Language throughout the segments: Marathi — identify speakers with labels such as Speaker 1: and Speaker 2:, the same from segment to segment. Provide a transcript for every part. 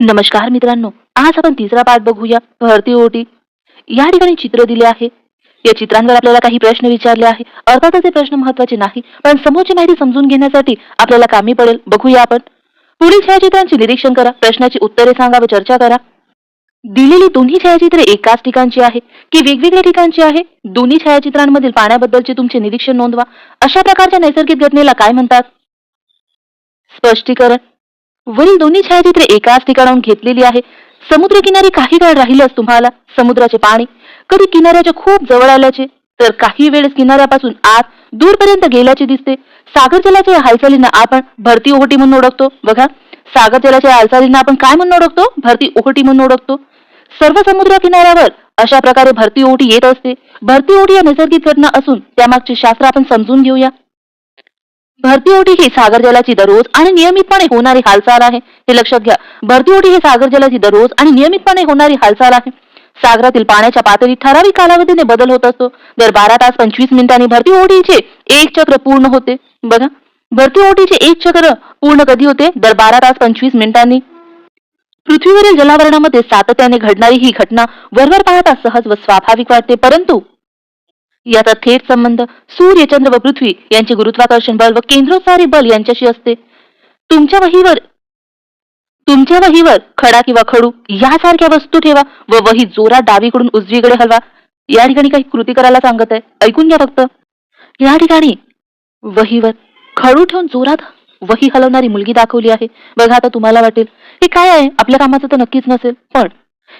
Speaker 1: नमस्कार मित्रांनो, आज आपण तिसरा पाठ बघूया. भरती ओटी. या ठिकाणी चित्र दिले आहे. या चित्रांवर आपल्याला काही प्रश्न विचारले आहे. अर्थातच हे प्रश्न महत्वाचे नाही, पण समोरची माहिती समजून घेण्यासाठी आपल्याला कामी पडेल. बघूया आपण. पुढील छायाचित्रांचे निरीक्षण करा, प्रश्नाची उत्तरे सांगा व चर्चा करा. दिलेली दोन्ही छायाचित्रे एकाच ठिकाणची आहे की वेगवेगळ्या ठिकाणची आहे? दोन्ही छायाचित्रांमधील पाण्याबद्दलचे तुमचे निरीक्षण नोंदवा. अशा प्रकारच्या नैसर्गिक घटनेला काय म्हणतात? स्पष्टीकरण. वरील दोन्ही छायाचित्रे एकाच ठिकाणाहून घेतलेली आहे. समुद्रकिनारी काही काळ राहिल्यास तुम्हाला समुद्राचे पाणी कधी किनाऱ्याच्या खूप जवळ आल्याचे, तर काही वेळेस किनाऱ्यापासून आत दूरपर्यंत गेल्याचे दिसते. सागर जलाच्या या हालचालींना आपण भरती ओहोटी म्हणून ओळखतो. बघा, सागर जलाच्या हालचालींना आपण काय म्हणून ओळखतो? भरती ओहोटी म्हणून ओळखतो. सर्व समुद्र किनाऱ्यावर अशा प्रकारे भरती ओहोटी येत असते. भरती ओहोटी या नैसर्गिक घटना असून त्यामागचे शास्त्र आपण समजून घेऊया. भरती ओहोटी ही सागर जलाची दररोज आणि नियमितपणे होणारी हालचाल आहे. हे लक्षात घ्या. भरती ओहोटी ही सागर जलाची दररोज आणि नियमितपणे होणारी हालचाल आहे. सागरातील पाण्याच्या पातळीत ठराविक कालावधीने बदल होत असतो. दर 12 तास 25 मिनिटांनी भरती ओहोटीचे एक चक्र पूर्ण होते. बघा, भरती ओहोटीचे एक चक्र पूर्ण कधी होते? दर 12 तास 25 मिनिटांनी. पृथ्वीवरील जलावरणामध्ये सातत्याने घडणारी ही घटना वरवर पाहता सहज व स्वाभाविक वाटते, परंतु याचा थेट संबंध सूर्य, चंद्र व पृथ्वी यांचे गुरुत्वाकर्षण बल व केंद्रोत्सारी बल यांच्याशी असते. तुमच्या वहीवर तुमच्या वहीवर खडा किंवा खडू यासारख्या वस्तू ठेवा व वही जोरात डावीकडून उजवीकडे हलवा. या ठिकाणी काही कृती करायला सांगत आहे, ऐकून घ्या फक्त. या ठिकाणी वहीवर खडू ठेवून जोरात वही हलवणारी मुलगी दाखवली आहे. बघा, आता तुम्हाला वाटेल हे काय आहे, आपल्या कामाचं तर नक्कीच नसेल, पण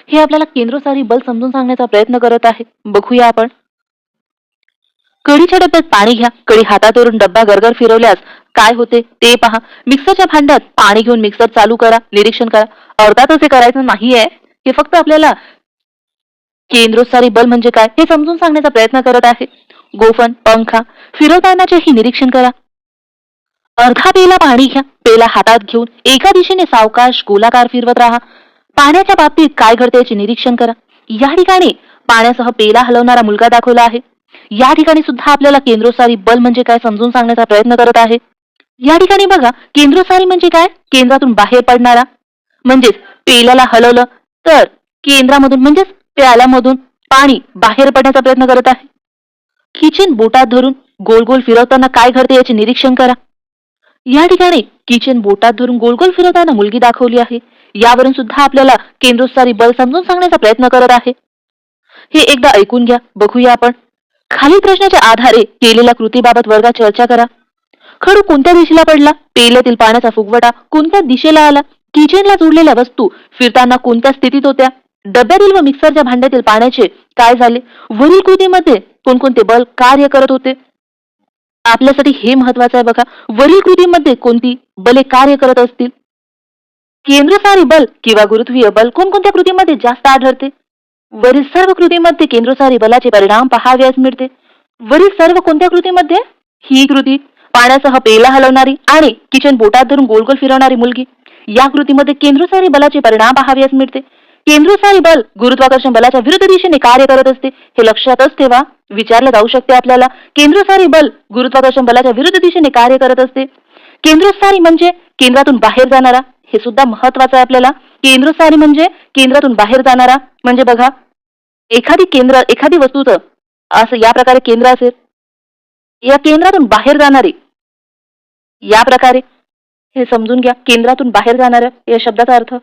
Speaker 1: हे आपल्याला केंद्रोत्सारी बल समजून सांगण्याचा प्रयत्न करत आहे. बघूया आपण. कढीच्या डब्यात पाणी घ्या. कढी हातात धरून डब्बा गरगर फिरवल्यास काय होते ते पहा. मिक्सरच्या भांड्यात पाणी घेऊन मिक्सर चालू करा. निरीक्षण करा. अर्थातच हे करायचं नाहीये, हे फक्त आपल्याला केंद्रोत्सारी बल म्हणजे काय हे समजून सांगण्याचा प्रयत्न करत आहे. गोफण, पंखा फिरवतानाचेही निरीक्षण करा. अर्धा पेला पाणी घ्या. पेला हातात घेऊन एका दिशेने सावकाश गोलाकार फिरवत राहा. पाण्याच्या बाबतीत काय घडते याचे निरीक्षण करा. या ठिकाणी पाण्यासह पेला हलवणारा मुलगा दाखवला आहे. या ठिकाणी सुद्धा आपल्याला केंद्रोत्सारी बल म्हणजे काय समजून सांगण्याचा प्रयत्न करत आहे. या ठिकाणी बघा, केंद्रोत्सारी म्हणजे काय? केंद्रातून बाहेर पडणारा. म्हणजेच पेल्याला हलवलं तर केंद्रामधून म्हणजेच प्याल्यामधून पाणी बाहेर पडण्याचा प्रयत्न करत आहे. किचन बोटात धरून गोल गोल फिरवताना काय घडते याचे निरीक्षण करा. या ठिकाणी किचन बोटात धरून गोल गोल फिरवताना मुलगी दाखवली आहे. यावरून सुद्धा आपल्याला केंद्रोत्सारी बल समजून सांगण्याचा प्रयत्न करत आहे. हे एकदा ऐकून घ्या. बघूया आपण. खालील प्रश्नाच्या आधारे केलेल्या कृतीबाबत वर्गात चर्चा करा. खडू कोणत्या दिशेला पडला? पेल्यातील पाण्याचा फुगवटा कोणत्या दिशेला आला? किचनला जोडलेल्या वस्तू फिरताना कोणत्या स्थितीत होत्या? डब्यातील व मिक्सरच्या भांड्यातील पाण्याचे काय झाले? वरील कृतीमध्ये कोणकोणते बल कार्य करत होते? आपल्यासाठी हे महत्वाचं आहे. बघा, वरील कृतीमध्ये कोणती बले कार्य करत असतील? केंद्रसारी बल किंवा गुरुत्वीय बल कोणकोणत्या कृतीमध्ये जास्त आढळते? वरील सर्व कृतीमध्ये केंद्रसारी बलाचे परिणाम पहावयास मिळते. वरील सर्व कोणत्या कृतीमध्ये? ही कृती पाण्यासह पेला हलवणारी आणि किचन बोटात धरून गोल गोल फिरवणारी मुलगी, या कृतीमध्ये केंद्रसारी बलाचे परिणाम पहावयास मिळते. केंद्रसारी बल गुरुत्वाकर्षण बलाच्या विरुद्ध दिशेने कार्य करत असते. हे लक्षातच ठेवा. विचारलं जाऊ शकते आपल्याला. केंद्रसारी बल गुरुत्वाकर्षण बलाच्या विरुद्ध दिशेने कार्य करत असते. केंद्रस्थानी म्हणजे केंद्रातून बाहेर जाणारा. हे सुद्धा महत्वाचं आहे आपल्याला. केंद्रस्थानी म्हणजे केंद्रातून बाहेर जाणारा. म्हणजे बघा, एखादी वस्तूचं असं या प्रकारे केंद्र असेल, या केंद्रातून बाहेर जाणारी या प्रकारे. हे समजून घ्या. केंद्रातून बाहेर जाणाऱ्या या शब्दाचा अर्थ.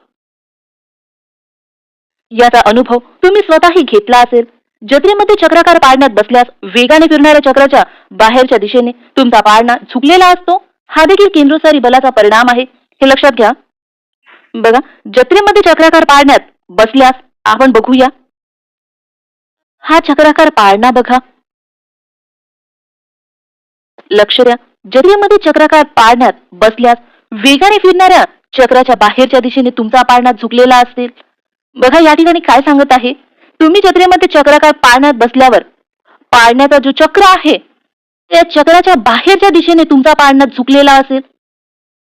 Speaker 1: याचा अनुभव तुम्ही स्वतःही घेतला असेल. जत्रेमध्ये चक्राकार पाळण्यात बसल्यास वेगाने फिरणाऱ्या चक्राच्या बाहेरच्या दिशेने तुमचा पाळणा झुकलेला असतो. हा देखील केंद्रोत्सारी बलाचा परिणाम आहे. हे लक्षात घ्या. बघा, जत्रेमध्ये चक्राकार पाळण्यात बसल्यास आपण बघूया. हा चक्राकार पाळणा बघा, लक्ष द्या. जत्रेमध्ये चक्राकार पाळण्यात बसल्यास वेगाने फिरणाऱ्या चक्राच्या बाहेरच्या दिशेने तुमचा पाळणा झुकलेला असेल. बघा, या ठिकाणी काय सांगत आहे? तुम्ही जत्रेमध्ये चक्राकार पाळण्यात बसल्यावर पाळण्याचा जो चक्र आहे त्या चक्राच्या बाहेरच्या दिशेने तुमचा पाळणा झुकलेला असेल,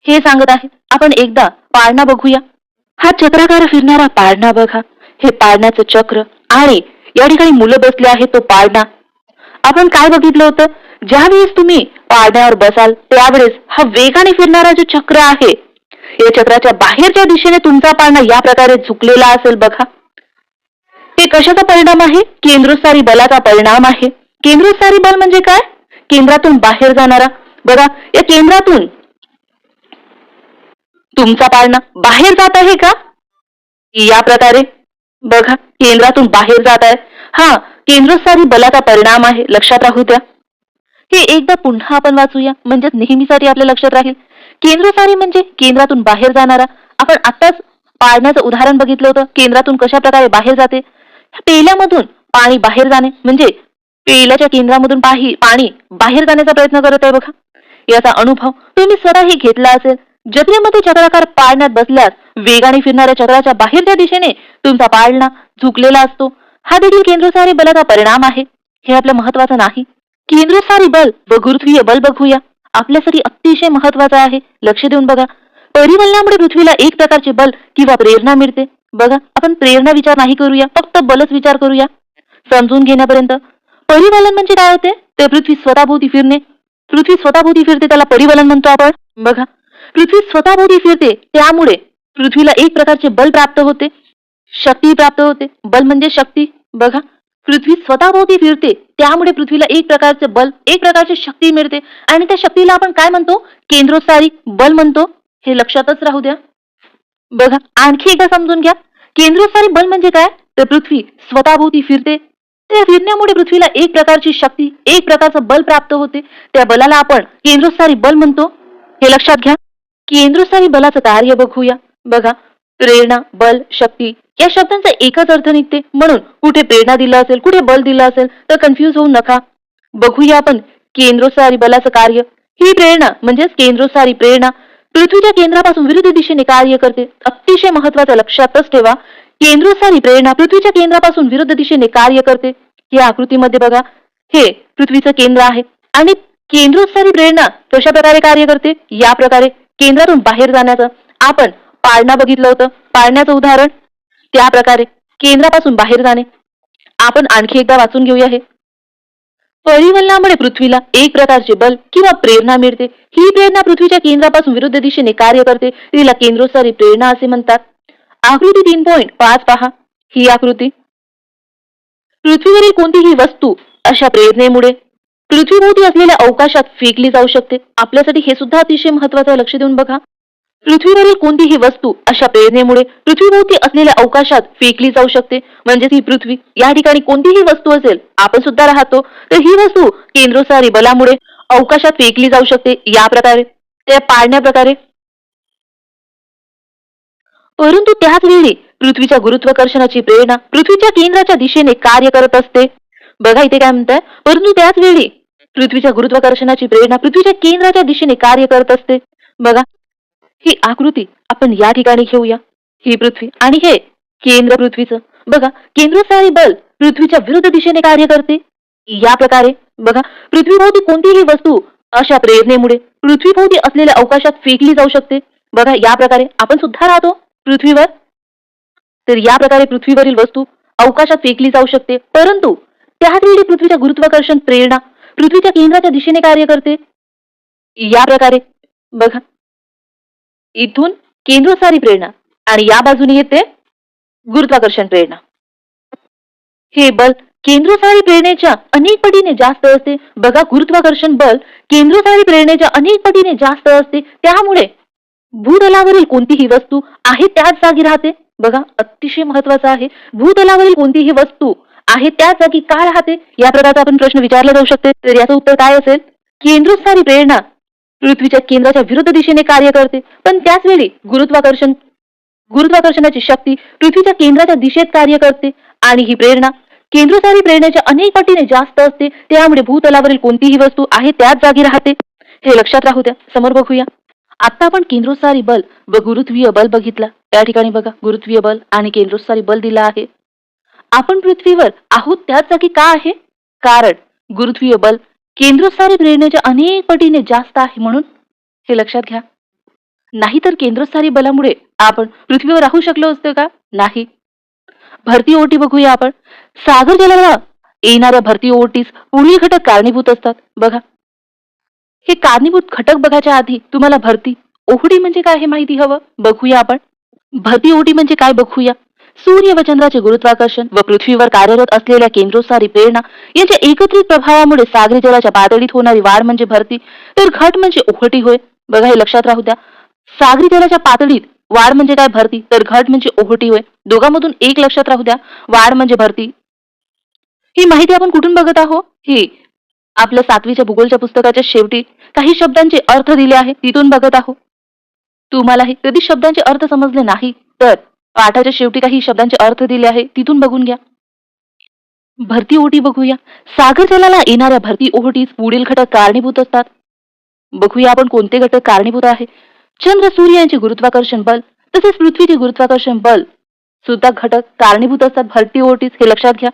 Speaker 1: हे सांगत आहे. आपण एकदा पाळणा बघूया. हा चक्राकार फिरणारा पाळणा बघा. हे पाळण्याचं चक्र आणि या ठिकाणी मुलं बसले आहे तो पाळणा. आपण काय बघितलं होतं? ज्यावेळेस तुम्ही पाळण्यावर बसाल त्यावेळेस हा वेगाने फिरणारा जो चक्र आहे या चक्राच्या बाहेरच्या दिशेने तुमचा पाळणा या प्रकारे झुकलेला असेल बघा. हे कशाचा परिणाम आहे? केंद्रोत्सारी बलाचा परिणाम आहे. केंद्रोत्सारी बल म्हणजे काय? केंद्रातून बाहेर जाणारा. बघा, या केंद्रातून तुमचा पाळणा बाहेर जात आहे का? या प्रकारे बघा, केंद्रातून बाहेर जात आहे. हा केंद्रोत्सारी बलाचा परिणाम आहे, लक्षात राहू द्या. हे एकदा पुन्हा आपण वाचूया, म्हणजे नेहमीसाठी आपल्या लक्षात राहील. केंद्रोत्सारी म्हणजे केंद्रातून बाहेर जाणारा. आपण आताच पाळण्याचं उदाहरण बघितलं होतं, केंद्रातून कशा प्रकारे बाहेर जाते. पेल्यामधून पाणी बाहेर जाणे म्हणजे पेल्याच्या केंद्रामधून पाणी बाहेर जाण्याचा प्रयत्न करत आहे बघा. याचा अनुभव तुम्ही स्वतःही घेतला असेल. जत्रेमध्ये चक्राकार पाळण्यात बसल्यास वेगाने फिरणाऱ्या चक्राच्या बाहेरच्या दिशेने तुमचा पाळणा झुकलेला असतो. हा देखील केंद्रोत्सारी बलाचा परिणाम आहे. हे आपलं महत्वाचं नाही. केंद्रोत्सारी बल व गुरुत्वीय बल बघूया. आपल्यासाठी अतिशय महत्वाचं आहे, लक्ष देऊन बघा. परिवलनामुळे पृथ्वीला एक प्रकारचे बल किंवा प्रेरणा मिळते. बघा, आपण प्रेरणा विचार नाही करूया, फक्त बलच विचार करूया समजून घेण्यापर्यंत. परिवलन म्हणजे काय होते? तर पृथ्वी स्वतःभोवती फिरणे. पृथ्वी स्वतःभोवती फिरते, त्याला परिवलन म्हणतो आपण. बघा, पृथ्वी स्वतःभोवती फिरते, त्यामुळे पृथ्वीला एक प्रकारचे बल प्राप्त होते, शक्ती प्राप्त होते. बल म्हणजे शक्ती. बघा, पृथ्वी स्वतःभोवती फिरते, त्यामुळे पृथ्वीला एक प्रकारचे बल, एक प्रकारची शक्ती मिळते, आणि त्या शक्तीला आपण काय म्हणतो? केंद्रोत्सारी बल म्हणतो. हे लक्षातच राहू द्या. बघा, आणखी एकदा समजून घ्या. केंद्रोत्सारी बल म्हणजे काय? तर पृथ्वी स्वतःभोवती फिरते, त्या फिरण्यामुळे पृथ्वीला एक प्रकारची शक्ती, एक प्रकारचं बल प्राप्त होते. त्या बलाला आपण केंद्रोत्सारी बल म्हणतो. हे लक्षात घ्या. केंद्रोत्सारी बलाचं कार्य बघूया. बघा, प्रेरणा, बल, शक्ती या शब्दांचा एकच अर्थ निघते. म्हणून कुठे प्रेरणा दिलं असेल, कुठे बल दिलं असेल तर कन्फ्यूज होऊ नका. बघूया आपण केंद्रोत्सारी बलाचं कार्य. ही प्रेरणा म्हणजेच केंद्रोत्सारी प्रेरणा पृथ्वीच्या केंद्रापासून विरुद्ध दिशेने कार्य करते. अतिशय महत्वाचं, लक्षातच ठेवा. केंद्रोत्सारी प्रेरणा पृथ्वीच्या केंद्रापासून विरुद्ध दिशेने कार्य करते. या आकृतीमध्ये बघा, हे पृथ्वीचं केंद्र आहे आणि केंद्रोत्सारी प्रेरणा कशा प्रकारे कार्य करते? या प्रकारे केंद्रातून बाहेर जाण्याचं आपण पाळणा बघितलं होतं, पाळण्याचं उदाहरण. त्या प्रकारे केंद्रापासून बाहेर जाणे आपण आणखी एकदा वाचून घेऊया. हे परिवलनामुळे पृथ्वीला एक प्रकारचे बल किंवा प्रेरणा मिळते. ही प्रेरणा पृथ्वीच्या केंद्रापासून विरुद्ध दिशेने कार्य करते. तिला केंद्रोत्सारी प्रेरणा असे म्हणतात. आकृती 3.5 पहा. ही आकृती. पृथ्वीवरील कोणतीही वस्तू अशा प्रेरणेमुळे पृथ्वीभोवती असलेल्या अवकाशात फेकली जाऊ शकते. आपल्यासाठी हे सुद्धा अतिशय महत्वाचं आहे, लक्ष देऊन बघा. पृथ्वीवरील कोणतीही वस्तू अशा प्रेरणेमुळे पृथ्वीभोवती असलेल्या अवकाशात फेकली जाऊ शकते. म्हणजे ही पृथ्वी, या ठिकाणी कोणतीही वस्तू असेल, आपण सुद्धा राहतो, तर ही वस्तू केंद्रोत्सारी बलामुळे अवकाशात फेकली जाऊ शकते. या प्रकारे, त्या पाळण्या प्रकारे. परंतु त्याच वेळी पृथ्वीच्या गुरुत्वाकर्षणाची प्रेरणा पृथ्वीच्या केंद्राच्या दिशेने कार्य करत असते. बघा इथे काय म्हणताय? परंतु त्याच वेळी पृथ्वीच्या गुरुत्वाकर्षणाची प्रेरणा पृथ्वीच्या केंद्राच्या दिशेने कार्य करत असते. बघा, ही आकृती आपण या ठिकाणी घेऊया. ही पृथ्वी आणि हे केंद्र पृथ्वीचं. बघा, केंद्रोत्सारी बल पृथ्वीच्या विरुद्ध दिशेने कार्य करते. या प्रकारे बघा, पृथ्वीभोवती कोणतीही वस्तू अशा प्रेरणेमुळे पृथ्वीभोवती असलेल्या अवकाशात फेकली जाऊ शकते. बघा, या प्रकारे आपण सुद्धा राहतो पृथ्वीवर, तर या प्रकारे पृथ्वीवरील वस्तू अवकाशात फेकली जाऊ शकते. परंतु त्याच वेळी पृथ्वीच्या गुरुत्वाकर्षण प्रेरणा पृथ्वीच्या केंद्राच्या दिशेने कार्य करते. या प्रकारे बघा, इथून केंद्रोत्सारी प्रेरणा आणि या बाजूने येते गुरुत्वाकर्षण प्रेरणा. हे बल केंद्रोत्सारी प्रेरणेच्या अनेक पटीने जास्त असते. बघा, गुरुत्वाकर्षण बल केंद्रोत्सारी प्रेरणेच्या अनेक पटीने जास्त असते. त्यामुळे भूतलावरील कोणतीही वस्तू आहे त्याच जागी राहते. बघा, अतिशय महत्वाचं आहे. भूतलावरील कोणतीही वस्तू आहे त्याच जागी का राहते? या प्रकारचा आपण प्रश्न विचारला जाऊ शकते. तर याचं उत्तर काय असेल? केंद्रोत्सारी प्रेरणा पृथ्वीच्या केंद्राच्या विरुद्ध दिशेने कार्य करते, पण त्याच वेळी गुरुत्वाकर्षणाची शक्ती पृथ्वीच्या केंद्राच्या दिशेत कार्य करते आणि ही प्रेरणा केंद्रोत्सारी प्रेरणेच्या अनेक पटीने जास्त असते. त्यामुळे भूतलावरील कोणतीही वस्तू आहे त्याच जागी राहते. हे लक्षात राहू द्या. समोर बघूया. आता आपण केंद्रोत्सारी बल व गुरुत्वीय बल बघितला. त्या ठिकाणी बघा, गुरुत्वीय बल आणि केंद्रोत्सारी बल दिला आहे. आपण पृथ्वीवर आहोत त्याच जागी का आहे? कारण गुरुत्वीय बल केंद्रोत्सारी प्रेरणेच्या अनेक पटीने जास्त आहे म्हणून. हे लक्षात घ्या. नाहीतर केंद्रोत्सारी बलामुळे आपण पृथ्वीवर राहू शकलो असतो का? नाही. भरती ओहोटी बघूया आपण. सागर जलाला येणाऱ्या भरती ओहोटीस पुढील घटक कारणीभूत असतात. बघा, हे कारणीभूत घटक बघायच्या आधी तुम्हाला भरती ओहोटी म्हणजे काय हे माहिती हवं? बघूया आपण. भरती ओहोटी म्हणजे काय बघूया. सूर्य व चंद्राचे गुरुत्वाकर्षण व पृथ्वीवर कार्यरत असलेल्या केंद्रोत्सारी प्रेरणा यांच्या एकत्रित प्रभावामुळे सागरी जलाच्या पातळीत होणारी वाढ म्हणजे भरती, तर घट म्हणजे ओहोटी होय. बघा, हे लक्षात राहू द्या. सागरी जलाच्या पातळीत वाढ म्हणजे काय भरती, तर घट म्हणजे ओहोटी होय. दोघांमधून एक लक्षात राहू द्या. वाढ म्हणजे भरती. ही माहिती आपण कुठून बघत आहोत? ही आपल्या 7वीच्या भूगोलच्या पुस्तकाच्या शेवटी काही शब्दांचे अर्थ दिले आहे, तिथून बघत आहोत. तुम्हालाही कधी शब्दांचे अर्थ समजले नाही तर पाठाच्या शेवटी काही शब्दांचे अर्थ दिले आहे, तिथून बघून घ्या. भरती ओहोटी बघूया. सागर जलाला येणाऱ्या भरती ओहोटीस पुढील घटक कारणीभूत असतात. बघूया आपण कोणते घटक कारणीभूत आहे. चंद्र सूर्य यांचे गुरुत्वाकर्षण बल तसेच पृथ्वीचे गुरुत्वाकर्षण बल सुद्धा घटक कारणीभूत असतात भरती ओहोटीस, हे लक्षात घ्या.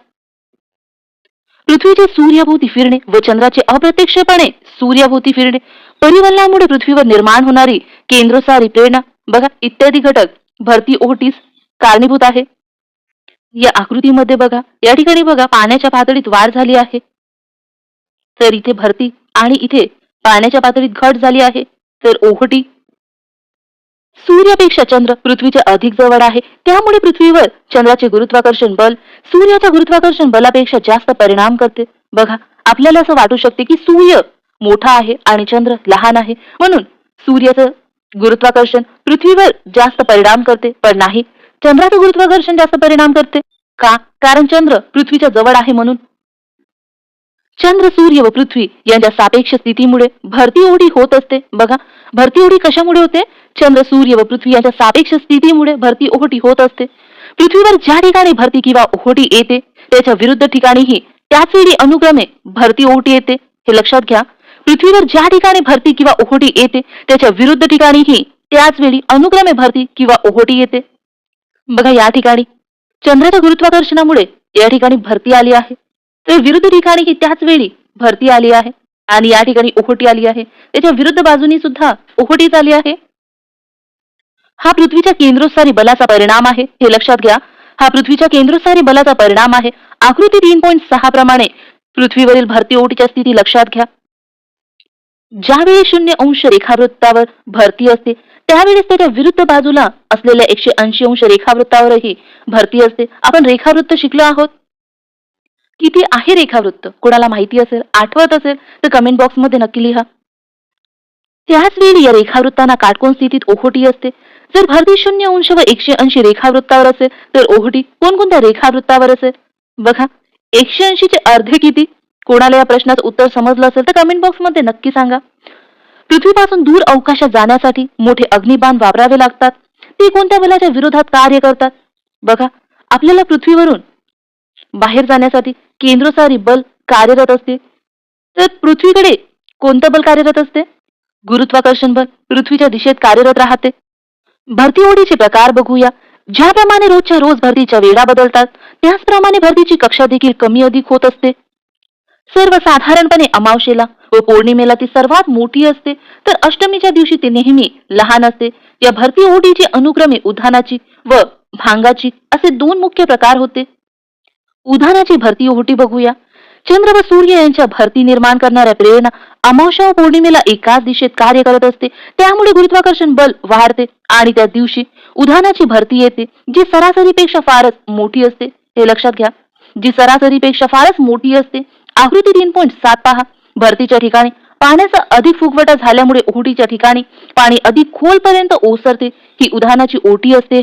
Speaker 1: पृथ्वीचे सूर्याभोवती फिरणे व चंद्राचे अप्रत्यक्षपणे सूर्याभोवती फिरणे, परिवलनामुळे पृथ्वीवर निर्माण होणारी केंद्रोसारी प्रेरणा, बघा, इत्यादी घटक भरती ओहोटीस कारणीभूत आहे. या आकृतीमध्ये बघा, या ठिकाणी बघा पाण्याच्या पातळीत वाढ झाली आहे, तर इथे भरती, आणि इथे पाण्याच्या पातळीत घट झाली आहे, तर ओहोटी. सूर्यापेक्षा चंद्र पृथ्वीच्या अधिक जवळ आहे, त्यामुळे पृथ्वीवर चंद्राचे गुरुत्वाकर्षण बल सूर्याच्या गुरुत्वाकर्षण बलापेक्षा जास्त परिणाम करते. बघा, आपल्याला असं वाटू शकते की सूर्य मोठा आहे आणि चंद्र लहान आहे, म्हणून सूर्याचं गुरुत्वाकर्षण पृथ्वीवर जास्त परिणाम करते, पण नाही, चंद्राचं गुरुत्वाकर्षण जास्त परिणाम करते. का? कारण चंद्र पृथ्वीच्या जवळ आहे म्हणून. चंद्र, सूर्य व पृथ्वी यांच्या सापेक्ष स्थितीमुळे भरती ओहोटी होत असते. बघा, भरती ओहोटी कशामुळे होते? चंद्र, सूर्य व पृथ्वी यांच्या सापेक्ष स्थितीमुळे भरती ओहोटी होत असते. पृथ्वीवर ज्या ठिकाणी भरती किंवा ओहोटी येते त्याच्या विरुद्ध ठिकाणीही त्याच वेळी अनुक्रमे भरती ओहोटी येते, हे लक्षात घ्या. पृथ्वीवर ज्या ठिकाणी भरती किंवा ओहोटी येते त्याच्या विरुद्ध ठिकाणीही त्याच वेळी अनुक्रमे भरती किंवा ओहोटी येते. बघा, या ठिकाणी चंद्राच्या गुरुत्वाकर्षणामुळे या ठिकाणी भरती आली आहे, तर विरुद्ध ठिकाणी ही त्याच वेळी भरती आली आहे, आणि या ठिकाणी ओहोटी आली आहे, त्याच्या विरुद्ध बाजूनी सुद्धा ओहोटीच आली आहे. हा पृथ्वीच्या केंद्रोत्सारी बलाचा परिणाम आहे, हे लक्षात घ्या. हा पृथ्वीच्या केंद्रोत्सारी बलाचा परिणाम आहे. आकृती 3.6 प्रमाणे पृथ्वीवरील भरती ओहोटीच्या स्थिती लक्षात घ्या. ज्यावेळी 0 अंश रेखावृत्तावर भरती असते त्यावेळेस त्याच्या विरुद्ध बाजूला असलेल्या 180 अंश रेखावृत्तावरही भरती असते. आपण रेखावृत्त शिकलो आहोत. किती आहे रेखावृत्त? कोणाला माहिती असेल, आठवत असेल तर कमेंट बॉक्समध्ये नक्की लिहा. त्याच वेळी या रेखावृत्तांना काटकोन स्थितीत ओहोटी असते. जर भरती 0 अंश व 180 रेखावृत्तावर असेल तर ओहोटी कोणकोणत्या रेखावृत्तावर असेल? बघा, 180 चे अर्धे किती? कोणाला या प्रश्नाचं उत्तर समजलं असेल तर कमेंट बॉक्समध्ये नक्की सांगा. पृथ्वीपासून दूर अवकाशात जाण्यासाठी मोठे अग्निबाण वापरावे लागतात. ते कोणत्या बलाच्या विरोधात कार्य करतात? बघा, आपल्याला पृथ्वीवरून बाहेर जाण्यासाठी केंद्रोसारी बल कार्यरत असते, तर पृथ्वीकडे कोणतं बल कार्यरत असते? गुरुत्वाकर्षण बल पृथ्वीच्या दिशेत कार्यरत राहते. भरती ओहोटीचे प्रकार बघूया. ज्याप्रमाणे रोजच्या रोज भरतीच्या वेळा बदलतात त्याचप्रमाणे भरतीची कक्षा देखील कमी अधिक होत असते. सर्वसाधारणपणे अमावस्येला व पौर्णिमेला ती सर्वात मोठी असते, तर अष्टमीच्या दिवशी ती नेहमी लहान असते. या भरती ओहोटीचे अनुक्रमे उधाणाची व भांगाची असे 2 मुख्य प्रकार होते. उधाणाची भरती ओहोटी बघूया. चंद्र व सूर्य यांच्या भरती निर्माण करणाऱ्या प्रेरणा अमावस्या व पौर्णिमेला एकाच दिशेत कार्य करत असते, त्यामुळे गुरुत्वाकर्षण बल वाढते आणि त्या दिवशी उधाणाची भरती येते, जी सरासरीपेक्षा फारच मोठी असते, हे लक्षात घ्या. जी सरासरीपेक्षा फारच मोठी असते. आकृती 3.7 पहा. भरतीच्या ठिकाणी पाण्याचा अधिक फुगवटा झाल्यामुळे ओहोटीच्या ठिकाणी पाणी अधिक खोलपर्यंत ओसरते, ही उधाणाची ओहोटी असते.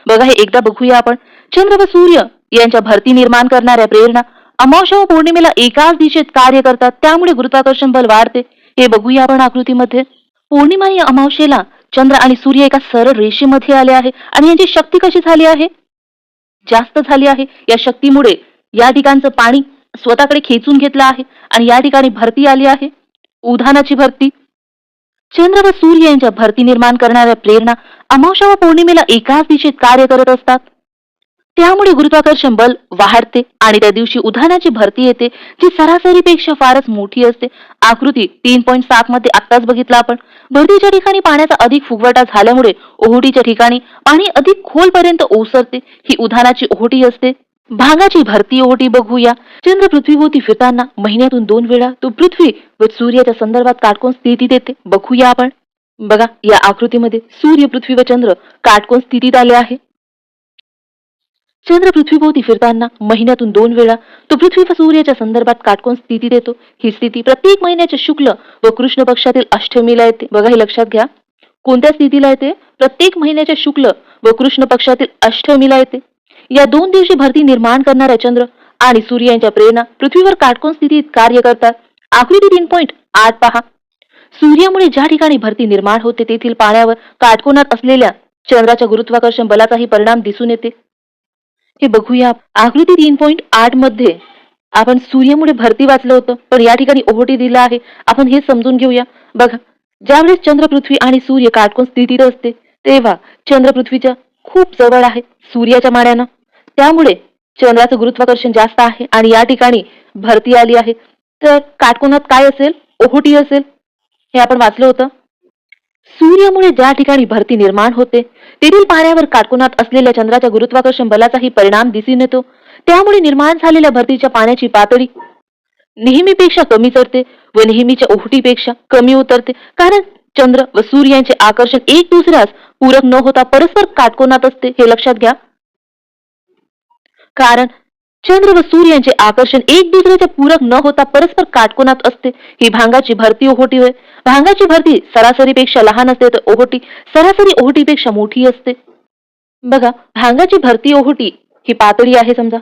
Speaker 1: बघा, हे एकदा बघूया आपण. चंद्र व सूर्य यांच्या भरती निर्माण करणाऱ्या प्रेरणा अमावस्या व पौर्णिमेला एकाच दिशेत कार्य करतात, त्यामुळे गुरुत्वाकर्षण बल वाढते. हे बघूया आपण आकृतीमध्ये. पौर्णिमा या अमावस्येला चंद्र आणि सूर्य एका सरळ रेषेमध्ये आले आहे, आणि यांची शक्ती कशी झाली आहे? जास्त झाली आहे. या शक्तीमुळे या ठिकाणचं पाणी स्वतःकडे खेचून घेतलं आहे, आणि या ठिकाणी भरती आली आहे, उधाणाची भरती. चंद्र व सूर्य यांच्या भरती निर्माण करणाऱ्या प्रेरणा अमावस्या व पौर्णिमेला एकाच दिशेत कार्य करत असतात, त्यामुळे गुरुत्वाकर्षण बल वाढते आणि त्या दिवशी उधाणाची भरती येते, जी सरासरीपेक्षा फारच मोठी असते. आकृती 3.7 मध्ये आत्ताच बघितलं आपण. भरतीच्या ठिकाणी पाण्याचा अधिक फुगवटा झाल्यामुळे ओहोटीच्या ठिकाणी पाणी अधिक खोलपर्यंत ओसरते, ही उधाणाची ओहोटी असते. भागाची भरती ओहोटी बघूया. चंद्र पृथ्वीभोवती फिरताना महिन्यातून 2 वेळा तो पृथ्वी व सूर्याच्या संदर्भात काटकोन स्थिती देते, बघूया आपण. बघा या आकृतीमध्ये सूर्य, पृथ्वी व चंद्र काटकोन स्थितीत आले आहे. चंद्र पृथ्वीभोवती फिरताना महिन्यातून 2 वेळा तो पृथ्वी व सूर्याच्या संदर्भात काटकोन स्थितीत येतो. ही स्थिती प्रत्येक महिन्याच्या शुक्ल व कृष्ण पक्षातील अष्टमीला येते. बघा हे लक्षात घ्या. कोणत्या स्थितीला येते? प्रत्येक महिन्याच्या शुक्ल व कृष्ण पक्षातील अष्टमीला येते. या 2 दिवशी भरती निर्माण करणारा चंद्र आणि सूर्य यांच्या प्रेरणा पृथ्वीवर काटकोन स्थितीत कार्य करतात. आकृती 3.8 पहा. सूर्यामुळे ज्या ठिकाणी भरती निर्माण होते तेथील पाण्यावर काटकोनात असलेल्या चंद्राच्या गुरुत्वाकर्षण बलाचाही परिणाम दिसून येते. हे बघूया. आकृती 3.8 मध्ये आपण सूर्यामुळे भरती वाचलं होतं, पण या ठिकाणी ओहोटी दिला आहे. आपण हे समजून घेऊया. बघा, ज्यावेळेस चंद्र, पृथ्वी आणि सूर्य काटकोन स्थितीत असते तेव्हा चंद्र पृथ्वीच्या खूप जवळ आहे सूर्याच्या माड्यानं. त्यामुळे चंद्राचं गुरुत्वाकर्षण जास्त आहे आणि या ठिकाणी भरती आली आहे. तर काटकोनात काय असेल? ओहोटी असेल. हे आपण वाचलं होतं. सूर्यामुळे ज्या ठिकाणी भरती निर्माण होते तेथील पाण्यावर काटकोनात असलेल्या चंद्राच्या गुरुत्वाकर्षण बलाचाही परिणाम दिसून येतो. त्यामुळे निर्माण झालेल्या भरतीच्या पाण्याची पातळी नेहमीपेक्षा कमी चढते व नेहमीच्या ओहोटीपेक्षा कमी उतरते. कारण चंद्र व सूर्य यांचे आकर्षण एक दुसऱ्यास पूरक न होता परस्पर काटकोनात असते. हे लक्षात घ्या. कारण चंद्र व सूर्य यांचे आकर्षण एक दुसऱ्याच्या पूरक न होता परस्पर काटकोनात असते. ही भांगाची भरती ओहोटी होय. भांगाची भरती सरासरीपेक्षा लहान असते तर ओहोटी सरासरी ओहोटीपेक्षा मोठी असते. बघा, भांगाची भरती ओहोटी ही पातळी आहे समजा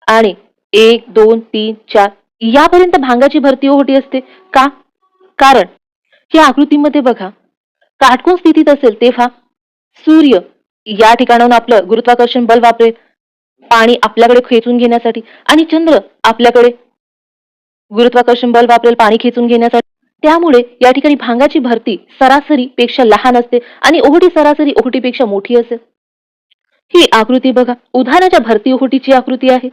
Speaker 1: आणि 1, 2, 3, 4 यापर्यंत भांगाची भरती ओहोटी असते. का? कारण या आकृतीमध्ये बघा, काटकोन स्थितीत असेल तेव्हा सूर्य या ठिकाणाहून आपलं गुरुत्वाकर्षण बल वापरेल पाणी आपल्याकडे खेचून घेण्यासाठी आणि चंद्र आपल्याकडे गुरुत्वाकर्षण बल वापरेल पाणी खेचून घेण्यासाठी. त्यामुळे या ठिकाणी भांगाची भरती सरासरी पेक्षा लहान असते आणि ओहोटी सरासरी ओहोटीपेक्षा मोठी असेल. ही आकृती बघा, उधाणाच्या भरती ओहोटीची आकृती आहे.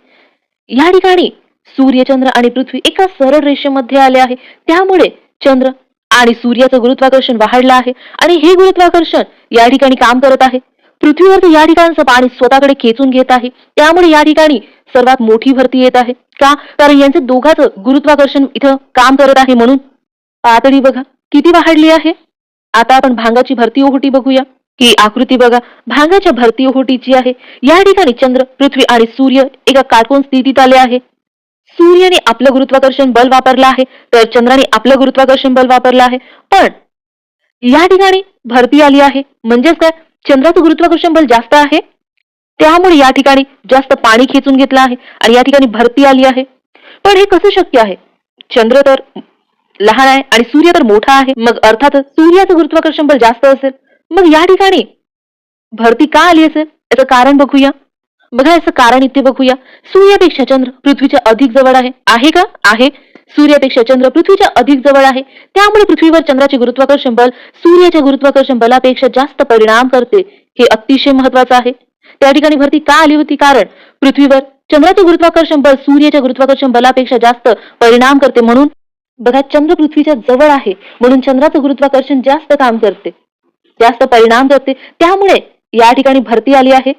Speaker 1: या ठिकाणी सूर्य, चंद्र आणि पृथ्वी एका सरळ रेषेमध्ये आले आहे. त्यामुळे चंद्र आणि सूर्याचं गुरुत्वाकर्षण वाढलं आहे आणि हे गुरुत्वाकर्षण या ठिकाणी काम करत आहे. पृथ्वीवरती या ठिकाणचं पाणी स्वतःकडे खेचून घेत आहे. त्यामुळे या ठिकाणी सर्वात मोठी भरती येत आहे. का? कारण यांचं दोघांचं गुरुत्वाकर्षण इथं काम करत आहे म्हणून. पातळी बघा किती वाढली आहे. आता आपण भांगाची भरती ओहोटी बघूया. ही आकृती बघा, भांगाच्या भरती ओहोटीची आहे. या ठिकाणी चंद्र, पृथ्वी आणि सूर्य एका काटकोन स्थितीत आले आहे. सूर्याने आपलं गुरुत्वाकर्षण बल वापरलं आहे तर चंद्राने आपलं गुरुत्वाकर्षण बल वापरलं आहे. पण या ठिकाणी भरती आली आहे म्हणजेच काय? चंद्राचं गुरुत्वाकर्षण बल जास्त आहे. त्यामुळे या ठिकाणी जास्त पाणी खेचून घेतलं आहे आणि या ठिकाणी भरती आली आहे. पण हे कसं शक्य आहे? चंद्र तर लहान आहे आणि सूर्य तर मोठा आहे. मग अर्थातच सूर्याचं गुरुत्वाकर्षण बल जास्त असेल. मग या ठिकाणी भरती का आली असेल? याचं कारण बघूया. बघा याचं कारण इथे बघूया. सूर्यापेक्षा चंद्र पृथ्वीच्या अधिक जवळ आहे. आहे का? आहे. सूर्यापेक्षा चंद्र पृथ्वीच्या अधिक जवळ आहे. त्यामुळे पृथ्वीवर चंद्राचे गुरुत्वाकर्षण बल सूर्याच्या गुरुत्वाकर्षण बलापेक्षा जास्त परिणाम करते. हे अतिशय महत्वाचं आहे. त्या ठिकाणी भरती का आली होती? कारण पृथ्वीवर चंद्राचे गुरुत्वाकर्षण बल सूर्याच्या गुरुत्वाकर्षण बलापेक्षा जास्त परिणाम करते म्हणून. बघा, चंद्र पृथ्वीच्या जवळ आहे म्हणून चंद्राचं गुरुत्वाकर्षण जास्त काम करते, जास्त परिणाम करते. त्यामुळे या ठिकाणी भरती आली आहे.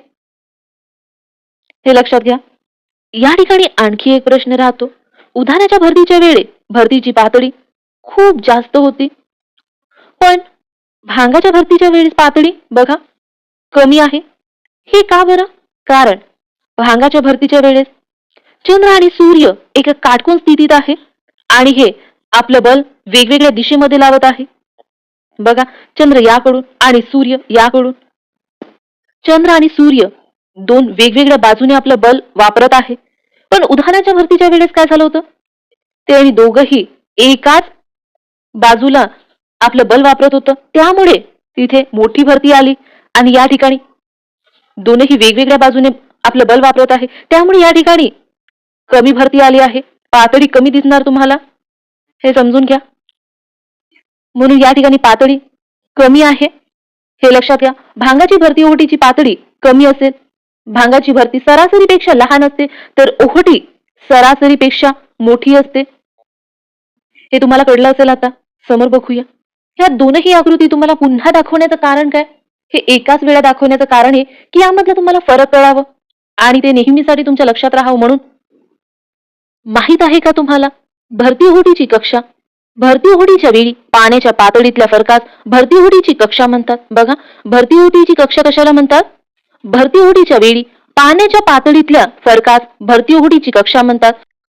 Speaker 1: हे लक्षात घ्या. या ठिकाणी आणखी एक प्रश्न राहतो. उधाणाच्या भरतीच्या वेळी भरतीची पातळी खूप जास्त होती, पण भांगाच्या भरतीच्या वेळी पातळी बघा कमी आहे. हे का बरं? कारण भांगाच्या भरतीच्या वेळेस चंद्र आणि सूर्य एका काटकोन स्थितीत आहे आणि हे आपलं बल वेगवेगळ्या दिशेमध्ये लावत आहे. बघा, चंद्र याकडून आणि सूर्य याकडून. चंद्र आणि सूर्य दोन वेगवेगळ्या बाजूने आपलं बल वापरत आहे. पण उधाणाच्या भरतीच्या वेळेस काय झालं होतं? ते दोघही एकाच बाजूला आपलं बल वापरत होतं. त्यामुळे तिथे मोठी भरती आली आणि या ठिकाणी दोनही वेगवेगळ्या बाजूने आपलं बल वापरत आहे. त्यामुळे या ठिकाणी कमी भरती आली आहे. पातळी कमी दिसणार तुम्हाला, हे समजून घ्या. म्हणून या ठिकाणी पातळी कमी आहे, हे लक्षात घ्या. भांगाची भरती ओहोटीची पातळी कमी असेल. भांगाची भरती सरासरीपेक्षा लहान असते तर ओहोटी सरासरीपेक्षा मोठी असते. हे तुम्हाला कळलं असेल. आता समोर बघूया. ह्या दोनही आकृती तुम्हाला पुन्हा दाखवण्याचं कारण काय? हे एकाच वेळा दाखवण्याचं कारण आहे की यामधलं तुम्हाला फरक कळावं आणि ते नेहमीसाठी तुमच्या लक्षात राहावं म्हणून. माहित आहे का तुम्हाला भरती ओहोटीची कक्षा भरती ओहोटीच्या वेळी पाण्याच्या पातळीतल्या फरकास भरती ओहोटीची कक्षा म्हणतात. बघा, भरती ओहोटीची कक्षा कशाला म्हणतात? भरती ओहोटीच्या वेळी पाण्याच्या पातळीतल्या फरकास भरती ओहोटीची कक्षा म्हणतात.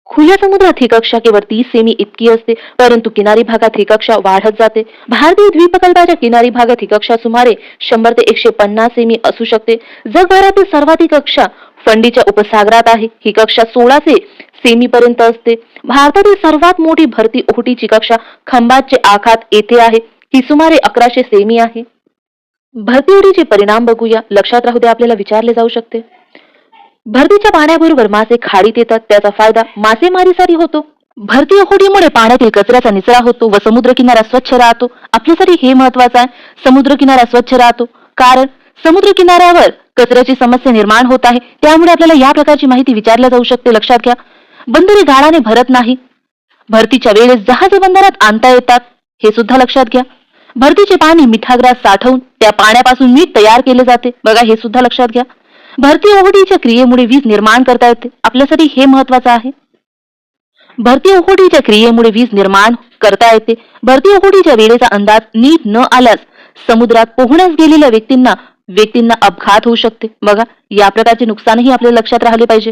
Speaker 1: खुल्या समुद्रात ही कक्षा केवळ 30 सेमी इतकी असते, परंतु किनारी भागात ही कक्षा वाढत जाते. भारतीय द्वीपकल्पाच्या किनारी भागात ही कक्षा सुमारे 100 ते 150 सेमी असू शकते. जगभरातील सर्वाधिक कक्षा फंडीच्या उपसागरात आहे. ही कक्षा 16 सेमी पर्यंत असते. भारतातील सर्वात मोठी भरती ओहोटीची कक्षा खंबातचे आखात येथे आहे. ही सुमारे 1100 सेमी आहे. भरती ओहोटीचे परिणाम बघूया. लक्षात राहू द्या, आपल्याला विचारले जाऊ शकते. भरतीच्या पाण्याबरोबर मासे खाडीत येतात, त्याचा फायदा मासेमारीसाठी होतो. भरती ओहोटीमुळे पाण्यातील कचऱ्याचा निचरा होतो व समुद्र किनारा स्वच्छ राहतो. आपल्यासाठी हे महत्वाचं आहे, समुद्र किनारा स्वच्छ राहतो, कारण समुद्र किनाऱ्यावर कचऱ्याची समस्या निर्माण होत आहे. त्यामुळे आपल्याला या प्रकारची माहिती विचारल्या जाऊ शकते. लक्षात घ्या. बंदरे गाळाने भरत नाही. भरतीच्या वेळेस जहाजे बंदरात आणता येतात, हे सुद्धा लक्षात घ्या. भरतीचे पाणी मिठाग्रास साठवून त्या पाण्यापासून मीठ तयार केले जाते. बघा, हे सुद्धा लक्षात घ्या. भरती ओहोटीच्या क्रियेमुळे वीज निर्माण करता येते. आपल्यासाठी हे महत्वाचं आहे. भरती ओहोटीच्या क्रियेमुळे वीज निर्माण करता येते. भरती ओहोटीच्या वेळेचा अंदाज नीट न आल्यास समुद्रात पोहण्यास गेलेल्या व्यक्तींना अपघात होऊ शकते. बघा, या प्रकारचे नुकसानही आपल्या लक्षात राहिले पाहिजे.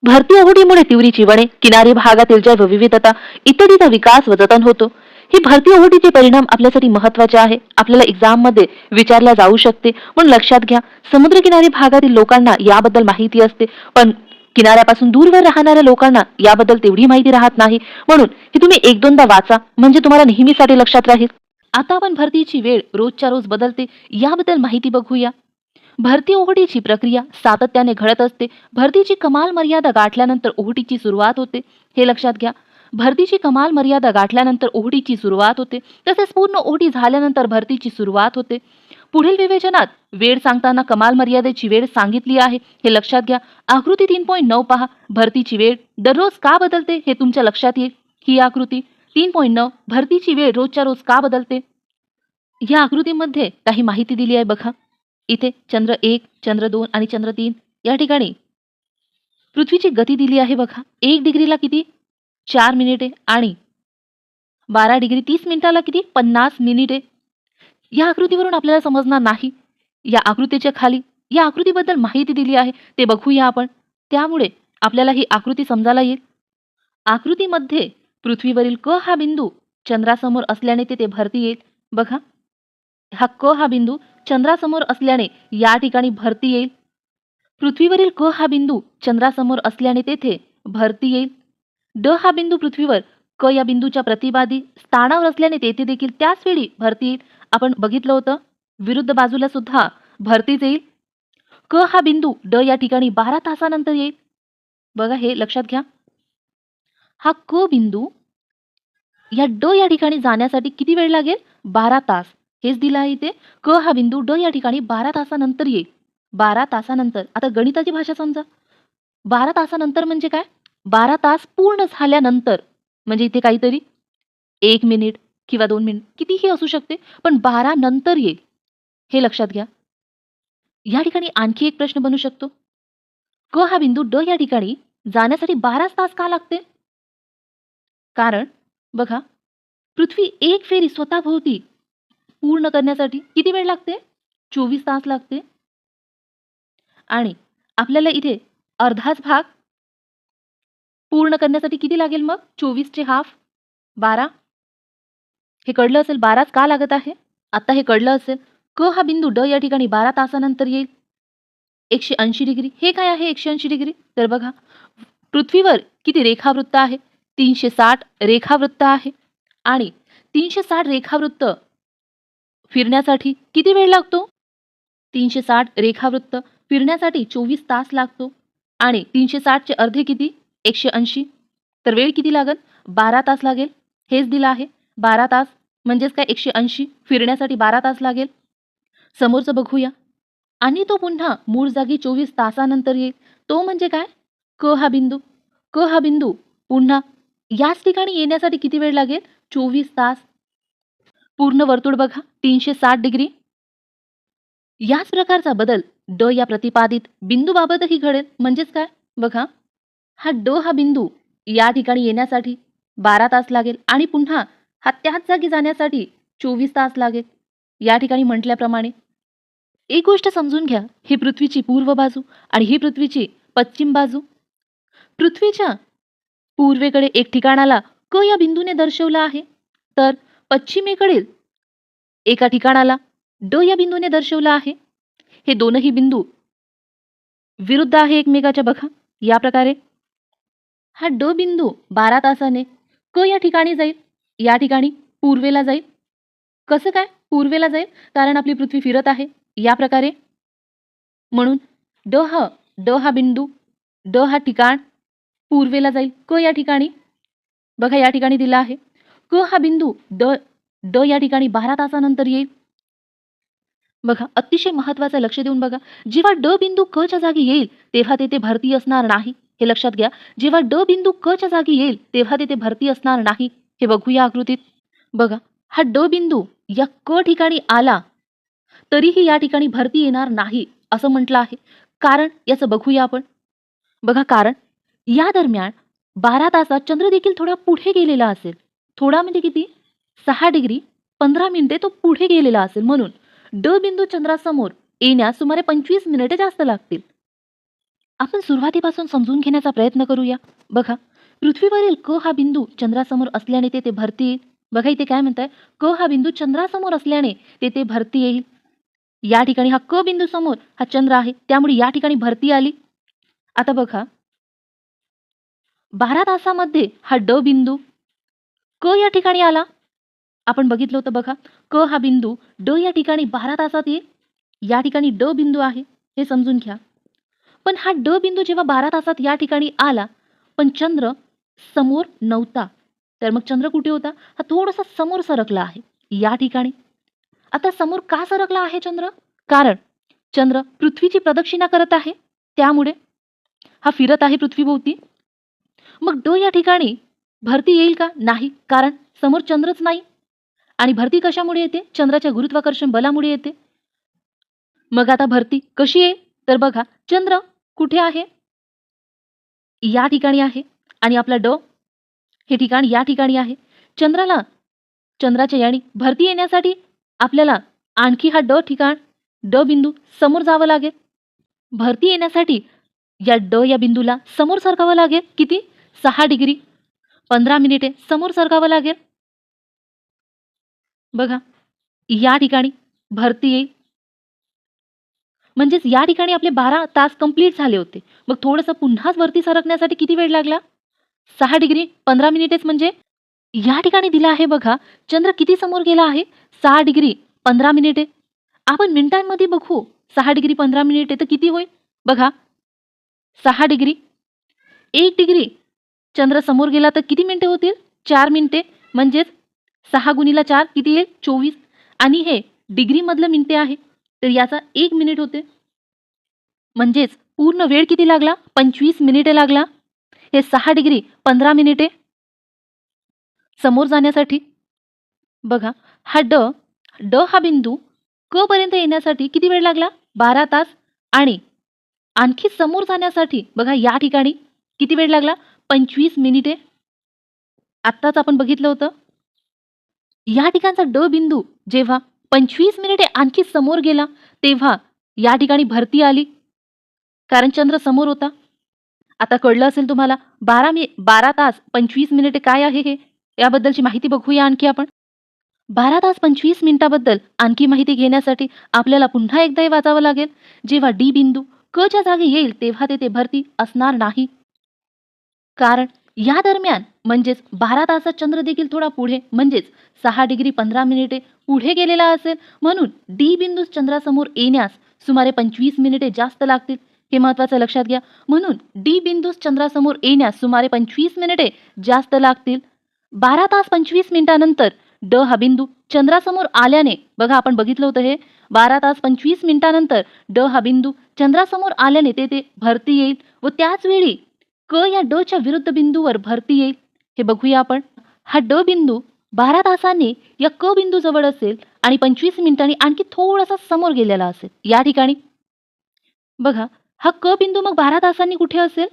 Speaker 1: भरती ओहोटीमुळे तीव्र वने, किनारी भागातील जैवविविधता इत्यादीचा विकास व जतन होतो. ही भरती ओहोटीचे परिणाम आपल्यासाठी महत्वाचे आहे. आपल्याला एक्झाम मध्ये विचारल्या जाऊ शकते, म्हणून लक्षात घ्या. समुद्र किनारी भागातील लोकांना याबद्दल माहिती असते, पण किनाऱ्यापासून दूरवर राहणाऱ्या लोकांना याबद्दल तेवढी माहिती राहत नाही. म्हणून हे तुम्ही 1-2दा वाचा, म्हणजे तुम्हाला नेहमीसाठी लक्षात राहील. आता आपण भरतीची वेळ रोजच्या रोज बदलते याबद्दल माहिती बघूया. भरती ओहोटीची प्रक्रिया सातत्याने घडत असते. भरतीची कमाल मर्यादा गाठल्यानंतर ओहोटीची सुरुवात होते, हे लक्षात घ्या. भरतीची कमाल मर्यादा गाठल्यानंतर ओहोटीची सुरुवात होते, तसेच पूर्ण ओहोटी झाल्यानंतर भरतीची सुरुवात होते. पुढील विवेचनात वेळ सांगताना कमाल मर्यादेची वेळ सांगितली आहे, हे लक्षात घ्या. आकृती 3.9 पहा. भरतीची वेळ दररोज का बदलते हे तुमच्या लक्षात येईल. ही आकृती 3.9 भरतीची वेळ रोजच्या रोज का बदलते. या आकृतीमध्ये काही माहिती दिली आहे बघा. इथे चंद्र 1, चंद्र 2 आणि चंद्र 3 या ठिकाणी पृथ्वीची गती दिली आहे बघा. 1 डिग्रीला किती? 4 मिनिटे आणि 12 डिग्री 30 मिनिटाला किती? 50 मिनिटे. या आकृतीवरून आपल्याला समजणार नाही. या आकृतीच्या खाली या आकृतीबद्दल माहिती दिली आहे, ते बघूया आपण. त्यामुळे आपल्याला ही आकृती समजायला येईल. आकृतीमध्ये पृथ्वीवरील क हा बिंदू चंद्रासमोर असल्याने तेथे भरती येईल. बघा, हा क हा बिंदू चंद्रासमोर असल्याने या ठिकाणी भरती येईल. पृथ्वीवरील क हा बिंदू चंद्रासमोर असल्याने तेथे भरती येईल. ड हा बिंदू पृथ्वीवर क या बिंदूच्या प्रतिबाधी स्थानावर असल्याने तेथे देखील त्याच वेळी भरती येईल. आपण बघितलं होतं, विरुद्ध बाजूला सुद्धा भरतीच येईल. क हा बिंदू ड या ठिकाणी 12 तासानंतर येईल. बघा, हे लक्षात घ्या. हा क बिंदू या ड या ठिकाणी जाण्यासाठी किती वेळ लागेल? 12 तास. हेच दिलं आहे इथे. क हा बिंदू ड या ठिकाणी 12 तासानंतर येईल. 12 तासानंतर. आता गणिताची भाषा समजा. 12 तासानंतर म्हणजे काय? 12 तास पूर्ण झाल्यानंतर. म्हणजे इथे काहीतरी 1 मिनिट किंवा 2 मिनिट कितीही असू शकते, पण 12 नंतर येईल, हे लक्षात घ्या. या ठिकाणी आणखी एक प्रश्न बनू शकतो. क हा बिंदू ड या ठिकाणी जाण्यासाठी 12 तास का लागते? कारण बघा, पृथ्वी एक फेरी स्वतःभोवती पूर्ण करण्यासाठी किती वेळ लागते? 24 तास लागते. आणि आपल्याला इथे अर्धाच भाग पूर्ण करण्यासाठी किती लागेल मग? 24 चे हाफ 12. हे कळलं असेल 12च का लागत आहे. आता हे कळलं असेल. क हा बिंदू ड या ठिकाणी 12 तासानंतर येईल. 180 डिग्री. हे काय आहे 180 डिग्री? तर बघा, पृथ्वीवर किती रेखावृत्त आहे? 360 रेखावृत्त आहे. आणि 360 रेखावृत्त फिरण्यासाठी किती वेळ लागतो? 360 रेखावृत्त फिरण्यासाठी 24 तास लागतो. आणि 360 चे अर्धे किती? 180. तर वेळ किती लागेल? 12 तास लागेल. हेच दिलं आहे 12 तास. म्हणजेच काय? 180 फिरण्यासाठी 12 तास लागेल. समोरचं बघूया. आणि तो पुन्हा मूळ जागी 24 तासानंतर येईल. तो म्हणजे काय? क हा बिंदू. क हा बिंदू पुन्हा याच ठिकाणी येण्यासाठी किती वेळ लागेल? 24 तास. पूर्ण वर्तुळ बघा 360 डिग्री. याच प्रकारचा बदल ड या प्रतिपादित बिंदूबाबतही घडेल. म्हणजेच काय? बघा, हा ड हा बिंदू या ठिकाणी येण्यासाठी 12 तास लागेल आणि पुन्हा हा त्याच जागी जाण्यासाठी 24 तास लागेल. या ठिकाणी म्हटल्याप्रमाणे एक गोष्ट समजून घ्या, ही पृथ्वीची पूर्व बाजू आणि ही पृथ्वीची पश्चिम बाजू. पृथ्वीच्या पूर्वेकडे एक ठिकाणाला क या बिंदूने दर्शवलं आहे, तर पश्चिमेकडील एका ठिकाणाला ड या बिंदूने दर्शवलं आहे. हे दोनही बिंदू विरुद्ध आहे एकमेकाच्या. बघा या प्रकारे हा ड बिंदू 12 तासाने क या ठिकाणी जाईल, या ठिकाणी पूर्वेला जाईल. कसं काय पूर्वेला जाईल? कारण आपली पृथ्वी फिरत आहे या प्रकारे. म्हणून ड हा बिंदू, ड हा ठिकाण पूर्वेला जाईल क या ठिकाणी. बघा या ठिकाणी दिला आहे. क हा बिंदू ड या ठिकाणी 12 तासानंतर येईल. बघा अतिशय महत्वाचं, लक्ष देऊन बघा. जेव्हा ड बिंदू क च्या जागी येईल तेव्हा तेथे भरती असणार नाही, हे लक्षात घ्या. जेव्हा ड बिंदू क च्या जागी येईल तेव्हा तेथे भरती असणार नाही. हे बघूया आकृतीत. बघा हा ड बिंदू या क ठिकाणी आला तरीही या ठिकाणी भरती येणार नाही असं म्हटलं आहे. कारण याचं बघूया आपण. बघा कारण या दरम्यान 12 तासात चंद्र देखील थोडा पुढे गेलेला असेल. थोडा म्हणजे किती? 6 डिग्री 15 मिनिटे तो पुढे गेलेला असेल. म्हणून ड बिंदू चंद्रासमोर येण्यास सुमारे 25 मिनिटे जास्त लागतील. आपण सुरुवातीपासून समजून घेण्याचा प्रयत्न करूया. बघा पृथ्वीवरील क हा बिंदू चंद्रासमोर असल्याने तेथे भरती येईल. बघा इथे काय म्हणताय? क हा बिंदू चंद्रासमोर असल्याने तेथे भरती येईल. या ठिकाणी हा क बिंदू समोर हा चंद्र आहे, त्यामुळे या ठिकाणी भरती आली. आता बघा 12 तासामध्ये हा ड बिंदू क या ठिकाणी आला. आपण बघितलं होतं. बघा क हा बिंदू ड या ठिकाणी 12 तासात येईल. या ठिकाणी ड बिंदू आहे, हे समजून घ्या. पण हा ड बिंदू जेव्हा 12 तासात या ठिकाणी आला, पण चंद्र समोर नव्हता. तर मग चंद्र कुठे होता? हा थोडासा समोर सरकला आहे या ठिकाणी. आता समोर का सरकला आहे चंद्र? कारण चंद्र पृथ्वीची प्रदक्षिणा करत आहे, त्यामुळे हा फिरत आहे पृथ्वीभोवती. मग ड या ठिकाणी भरती येईल का? नाही, कारण समोर चंद्रच नाही. आणि भरती कशामुळे येते? चंद्राच्या गुरुत्वाकर्षण बलामुळे येते. मग आता भरती कशी येईल? तर बघा चंद्र कुठे आहे? या ठिकाणी आहे. आणि आपला ड हे ठिकाण या ठिकाणी आहे. चंद्राच्या यानी भरती येण्यासाठी आपल्याला आणखी हा ड ठिकाण, ड बिंदू समोर जावं लागेल. भरती येण्यासाठी या ड या बिंदूला समोर सरकावं लागेल. किती? 6 डिग्री 15 मिनिटे समोर सरकावं लागेल. बघा या ठिकाणी भरती येईल. म्हणजेच या ठिकाणी आपले 12 तास कंप्लीट झाले होते. मग थोडंसं पुन्हाच वरती सरकण्यासाठी किती वेळ लागला? 6 डिग्री 15 मिनिटेच. म्हणजे या ठिकाणी दिला आहे बघा, चंद्र किती समोर गेला आहे? 6 डिग्री 15 मिनिटे. आपण मिनिटांमध्ये बघू. 6 डिग्री 15 मिनिटे तर किती होईल? बघा 6 डिग्री 1 डिग्री चंद्र समोर गेला तर किती मिनिटे होतील? 4 मिनिटे. म्हणजेच 6 गुणिला 4 किती येईल? 24. आणि हे डिग्री मधलं मिनिटे आहे, तर याचा 1 मिनिट होते. म्हणजेच पूर्ण वेळ किती लागला? 25 मिनिटे लागला. हे 6 डिग्री 15 मिनिटे समोर जाण्यासाठी. बघा हा ड हा बिंदू क पर्यंत येण्यासाठी किती वेळ लागला? 12 तास. आणि आणखी समोर जाण्यासाठी बघा या ठिकाणी किती वेळ लागला? 25 मिनिटे. आत्ताच आपण बघितलं होतं. या ठिकाणचा ड बिंदू जेव्हा 25 मिनिटे आणखी समोर गेला तेव्हा या ठिकाणी भरती आली, कारण चंद्र समोर होता. आता कळलं असेल तुम्हाला 12 तास 25 मिनिटे काय आहे हे. याबद्दलची माहिती बघूया आणखी आपण. 12 तास 25 मिनिटाबद्दल आणखी माहिती घेण्यासाठी आपल्याला पुन्हा एकदा हे वाचावं लागेल. जेव्हा डी बिंदू क च्या जागी येईल तेव्हा तेथे भरती असणार नाही. कारण या दरम्यान म्हणजेच 12 तासात चंद्र देखील थोडा पुढे म्हणजेच 6 डिग्री 15 मिनिटे पुढे गेलेला असेल. म्हणून डी बिंदू चंद्रासमोर येण्यास सुमारे 25 मिनिटे जास्त लागतील. हे महत्त्वाचं लक्षात घ्या. म्हणून डी बिंदू चंद्रासमोर येण्यास सुमारे 25 मिनिटे जास्त लागतील. 12 तास 25 मिनिटानंतर ड हा बिंदू चंद्रासमोर आल्याने बघा आपण बघितलं होतं हे 12 तास 25 मिनिटानंतर ड हा बिंदू चंद्रासमोर आल्याने तेथे भरती येईल व त्याच वेळी क या ड च्या विरुद्ध बिंदूवर भरती येईल. हे बघूया आपण. हा ड बिंदू 12 तासांनी या क बिंदू जवळ असेल आणि 25 मिनिटांनी आणखी थोडासा समोर गेलेला असेल या ठिकाणी. बघा हा क बिंदू मग 12 तासांनी कुठे असेल?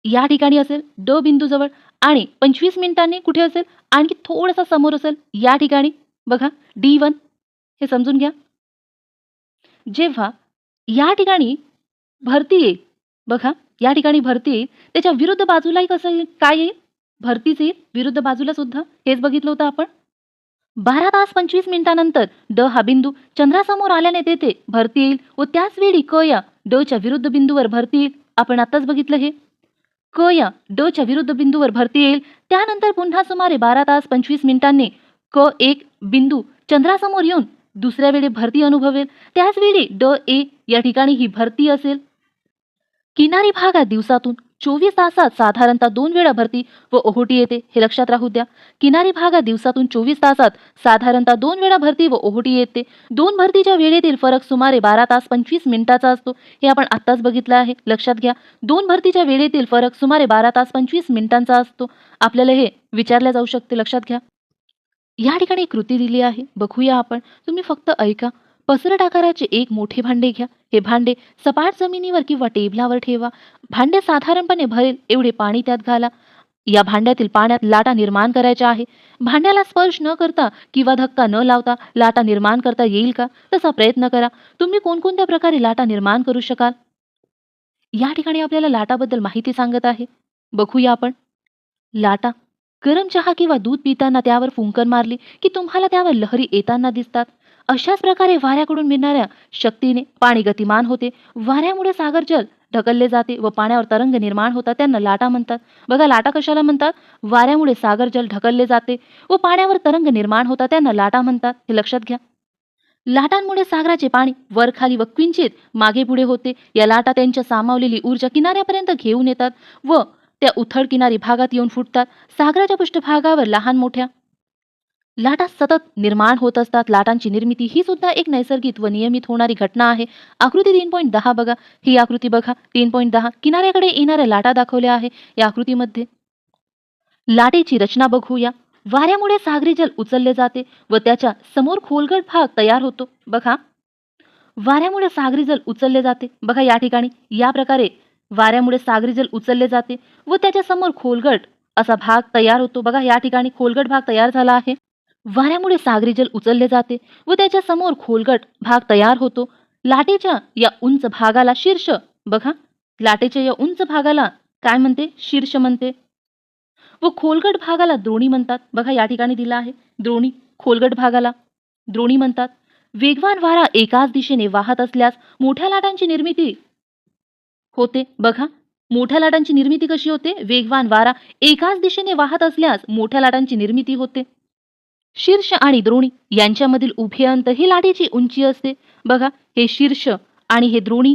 Speaker 1: या ठिकाणी असेल ड बिंदू जवळ. आणि 25 मिनिटांनी कुठे असेल, आणखी थोडासा समोर असेल या ठिकाणी बघा D1 हे समजून घ्या. जेव्हा या ठिकाणी भरती येईल बघा, या ठिकाणी भरती येईल त्याच्या विरुद्ध बाजूलाही कसं येईल, काय येईल, भरतीच येईल विरुद्ध बाजूला सुद्धा. हेच बघितलं होतं आपण. 12 तास 25 मिनिटानंतर ड हा बिंदू चंद्रासमोर आल्याने तेथे भरती येईल व त्याच वेळी क या ड च्या विरुद्ध बिंदूवर भरती येईल. आपण आताच बघितलं हे. क या ड च्या विरुद्ध बिंदूवर भरती येईल. त्यानंतर पुन्हा सुमारे 12 तास 25 मिनिटांनी क एक बिंदू चंद्रासमोर येऊन दुसऱ्या वेळी भरती अनुभवेल. त्याच वेळी ड ए या ठिकाणी ही भरती असेल. किनारी भागात दिवसातून 24 तासात साधारणतः 2 वेळा भरती व ओहोटी येते, हे लक्षात राहू द्या. किनारी भागात दिवसातून 24 तासात साधारणतः 2 वेळा भरती व ओहोटी येते. दोन भरतीच्या वेळेतील फरक सुमारे 12 तास 25 मिनिटाचा असतो. हे आपण आत्ताच बघितलं आहे, लक्षात घ्या. दोन भरतीच्या वेळेतील फरक सुमारे 12 तास 25 मिनिटांचा असतो. आपल्याला हे विचारले जाऊ शकते, लक्षात घ्या. या ठिकाणी एक कृती दिली आहे, बघूया आपण. तुम्ही फक्त ऐका. पसरट आकाराचे एक मोठे भांडे घ्या. हे भांडे सपाट जमिनीवर किंवा टेबलावर ठेवा. भांडे साधारणपणे भरेल एवढे पाणी त्यात घाला. या भांड्यातील पाण्यात लाटा निर्माण करायच्या आहे. भांड्याला स्पर्श न करता किंवा धक्का न लावता लाटा निर्माण करता येईल का, तसा प्रयत्न करा. तुम्ही कोणकोणत्या प्रकारे लाटा निर्माण करू शकाल. या ठिकाणी आपल्याला लाटाबद्दल माहिती सांगत आहे, बघूया आपण. लाटा गरम चहा किंवा दूध पिताना त्यावर फुंकर मारली की तुम्हाला त्यावर लहरी येताना दिसतात. अशाच प्रकारे वाऱ्याकडून मिळणाऱ्या शक्तीने पाणी गतिमान होते. वाऱ्यामुळे सागर जल ढकलले जाते व पाण्यावर तरंग निर्माण होतात, त्यांना लाटा म्हणतात. बघा, लाटा कशाला म्हणतात, वाऱ्यामुळे सागर जल ढकलले जाते व पाण्यावर तरंग निर्माण होतात, त्यांना लाटा म्हणतात. हे लक्षात घ्या. लाटांमुळे सागराचे पाणी वर खाली व क्वचित मागे पुढे होते. या लाटा त्यांच्या सामावलेली ऊर्जा किनाऱ्यापर्यंत घेऊन येतात व त्या उथळ किनारी भागात येऊन फुटतात. सागराच्या पृष्ठभागावर लहान मोठ्या लाटा सतत निर्माण होत असतात. लाटांची निर्मिती ही सुद्धा एक नैसर्गिक व नियमित होणारी घटना आहे. आकृती 3.10 बघा. ही आकृती बघा 3.10. किनाऱ्याकडे येणाऱ्या लाटा दाखवल्या आहे या आकृतीमध्ये. लाटेची रचना बघूया. वाऱ्यामुळे सागरी जल उचलले जाते व त्याच्या समोर खोलगट भाग तयार होतो. बघा, वाऱ्यामुळे सागरी जल उचलले जाते. बघा, या ठिकाणी या प्रकारे वाऱ्यामुळे सागरी जल उचलले जाते व त्याच्या समोर खोलगट असा भाग तयार होतो. बघा, या ठिकाणी खोलगट भाग तयार झाला आहे. वाऱ्यामुळे सागरी जल उचलले जाते व त्याच्या समोर खोलगट भाग तयार होतो. लाटेच्या या उंच भागाला शीर्ष, बघा, लाटेच्या या उंच भागाला काय म्हणते, शीर्ष म्हणते व खोलगट भागाला द्रोणी म्हणतात. बघा, या ठिकाणी दिला आहे द्रोणी. खोलगट भागाला द्रोणी म्हणतात. वेगवान वारा एकाच दिशेने वाहत असल्यास मोठ्या लाटांची निर्मिती होते. बघा, मोठ्या लाटांची निर्मिती कशी होते, वेगवान वारा एकाच दिशेने वाहत असल्यास मोठ्या लाटांची निर्मिती होते. शीर्ष आणि द्रोणी यांच्यामधील उभे अंतर ही लाटेची उंची असते. बघा, हे शीर्ष आणि हे द्रोणी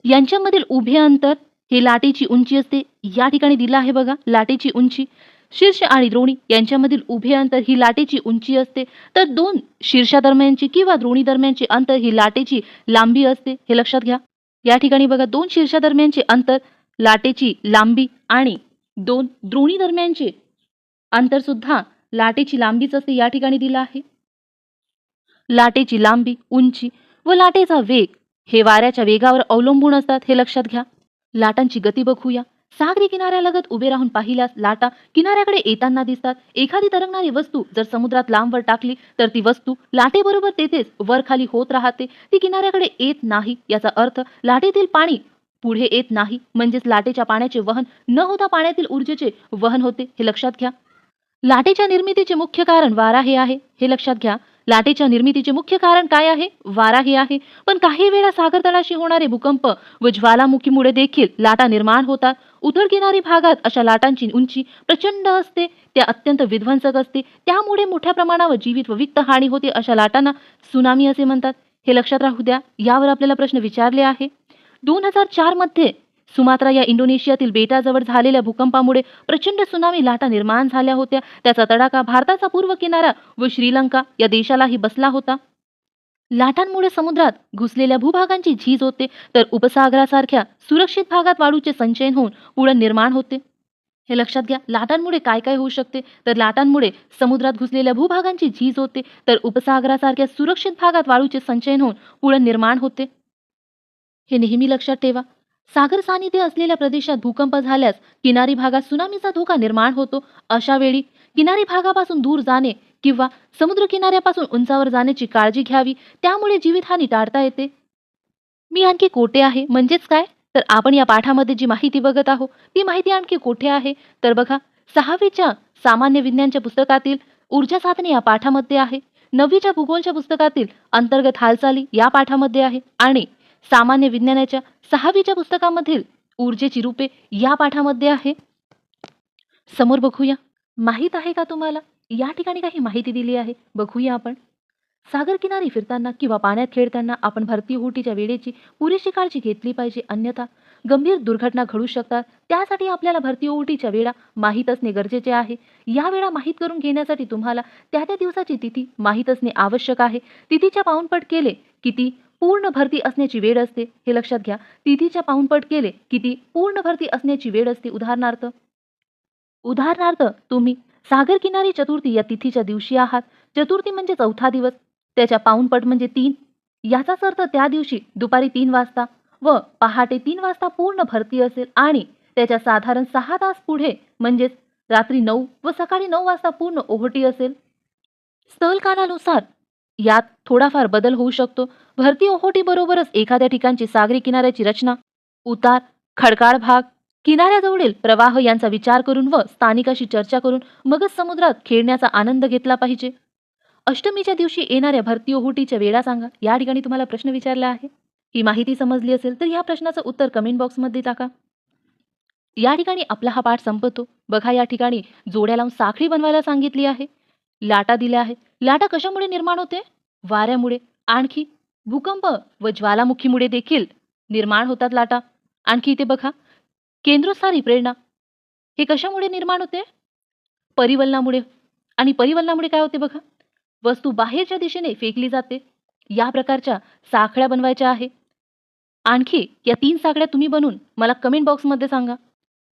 Speaker 1: यांच्यामधील उभे अंतर हे लाटेची उंची असते. या ठिकाणी दिला आहे बघा, लाटेची उंची. शीर्ष आणि द्रोणी यांच्यामधील उभे अंतर ही लाटेची उंची असते. तर दोन शीर्षादरम्यानची किंवा द्रोणी दरम्यानचे अंतर ही लाटेची लांबी असते. हे लक्षात घ्या. या ठिकाणी बघा, दोन शीर्षादरम्यानचे अंतर लाटेची लांबी आणि दोन द्रोणी दरम्यानचे अंतर सुद्धा लाटेची लांबीच असते. या ठिकाणी दिला आहे. लाटेची लांबी, उंची व लाटेचा वेग हे वाऱ्याच्या वेगावर अवलंबून असतात. हे लक्षात घ्या. लाटांची गती बघूया. सागरी किनाऱ्यालगत उभे राहून पाहिल्यास लाटा किनाऱ्याकडे येताना दिसतात. एखादी तरंगणारी वस्तू जर समुद्रात लांबवर टाकली तर ती वस्तू लाटेबरोबर तेथेच वर खाली होत राहते, ती किनाऱ्याकडे येत नाही. याचा अर्थ लाटेतील पाणी पुढे येत नाही, म्हणजेच लाटेच्या पाण्याचे वहन न होता पाण्यातील ऊर्जेचे वहन होते. हे लक्षात घ्या. लाटेच्या निर्मितीचे मुख्य कारण वारा हे आहे. हे लक्षात घ्या. लाटेच्या निर्मितीचे मुख्य कारण काय आहे, वारा हे आहे. पण काही वेळा सागर तळाशी होणारे भूकंप व ज्वालामुखीमुळे देखील लाटा निर्माण होतात. उथळ किनारी भागात अशा लाटांची उंची प्रचंड असते, त्या अत्यंत विध्वंसक असते, त्यामुळे मोठ्या प्रमाणावर जीवित व वित्त हानी होते. अशा लाटांना सुनामी असे म्हणतात. हे लक्षात राहू द्या. यावर आपल्याला प्रश्न विचारले आहे. 2004 मध्ये सुमात्रा या इंडोनेशियातील बेटाजवळ झालेल्या भूकंपामुळे प्रचंड सुनामी लाटा निर्माण झाल्या होत्या. त्याचा तडाखा भारताचा पूर्व किनारा व श्रीलंका या देशालाही बसला होता. लाटांमुळे समुद्रात घुसलेल्या भूभागांची झीज होते, तर उपसागरासारख्या सुरक्षित भागात वाळूचे संचयन होऊन पुळण निर्माण होते. हे लक्षात घ्या. लाटांमुळे काय काय होऊ शकते, तर लाटांमुळे समुद्रात घुसलेल्या भूभागांची झीज होते, तर उपसागरासारख्या सुरक्षित भागात वाळूचे संचयन होऊन पुळण निर्माण होते. हे नेहमी लक्षात ठेवा. सागर सानिध्य असलेल्या प्रदेशात भूकंप झाल्यास किनारी भागात सुनामीचा धोका निर्माण होतो. अशा वेळी किनारी भागापासून दूर जाणे किंवा समुद्र किनाऱ्यापासून उंचावर जाण्याची काळजी घ्यावी. त्यामुळे जीवितहानी टाळता येते. मी आणखी कोठे आहे म्हणजेच काय? तर आपण या पाठामध्ये जी माहिती बघत आहोत ती माहिती आणखी कोठे आहे? तर बघा, 6वीच्या सामान्य विज्ञानच्या पुस्तकातील ऊर्जा साधने या पाठामध्ये आहे. 9वीच्या भूगोलच्या पुस्तकातील अंतर्गत हालचाली या पाठामध्ये आहे आणि सामान्य विज्ञानाच्या 6वीच्या पुस्तकामधील ऊर्जेची रूपे या पाठामध्ये आहे. समोर बघूया. माहीत आहे का तुम्हाला? या ठिकाणी काही माहिती दिली आहे. बघूया आपण. सागर किनारी फिरताना किंवा पाण्यात खेळताना आपण भरती ओहोटीच्या वेळेची पुरेशी काळजी घेतली पाहिजे, अन्यथा गंभीर दुर्घटना घडू शकतात. त्यासाठी आपल्याला भरती ओहोटीच्या वेळा माहीत असणे गरजेचे आहे. या वेळा माहीत करून घेण्यासाठी तुम्हाला त्या त्या दिवसाची तिथी माहीत असणे आवश्यक आहे. तिथीच्या पाऊणपट केले की ती पूर्ण भरती असण्याची वेळ असते, हे लक्षात घ्या. तिथीच्या पाऊणपट केले की ती पूर्ण भरती असण्याची वेळ असते. उदाहरणार्थ उदाहरणार्थ तुम्ही सागर किनारी चतुर्थी या तिथीच्या दिवशी आहात. चतुर्थी म्हणजे चौथा दिवस. त्याच्या पाऊणपट म्हणजे 3. याचाच अर्थ त्या दिवशी दुपारी 3 वाजता व पहाटे 3 वाजता पूर्ण भरती असेल आणि त्याच्या साधारण 6 तास पुढे म्हणजेच रात्री 9 व सकाळी 9 वाजता पूर्ण ओहोटी असेल. स्थल कालानुसार यात थोडाफार बदल होऊ शकतो. भरती ओहोटी बरोबरच एखाद्या ठिकाणची सागरी किनाऱ्याची रचना, उतार, खडकाळ भाग, किनाऱ्याजवळील प्रवाह यांचा विचार करून व स्थानिकाशी चर्चा करून मगच समुद्रात खेळण्याचा आनंद घेतला पाहिजे. अष्टमीच्या दिवशी येणाऱ्या भरती ओहोटीच्या वेळा सांगा. या ठिकाणी तुम्हाला प्रश्न विचारला आहे. ही माहिती समजली असेल तर या प्रश्नाचं उत्तर कमेंट बॉक्समध्ये टाका. या ठिकाणी आपला हा पाठ संपतो. बघा, या ठिकाणी जोड्या लावून साखळी बनवायला सांगितली आहे. लाटा दिल्या आहे. लाटा कशामुळे निर्माण होते? वाऱ्यामुळे. आणखी भूकंप व ज्वालामुखीमुळे देखील निर्माण होतात लाटा. आणखी इथे बघा, केंद्रोत्सारी प्रेरणा हे कशामुळे निर्माण होते? परिवलनामुळे. आणि परिवलनामुळे काय होते बघा, वस्तू बाहेरच्या दिशेने फेकली जाते. या प्रकारच्या साखळ्या बनवायच्या आहे. आणखी या 3 साखळ्या तुम्ही बनवून मला कमेंट बॉक्समध्ये सांगा.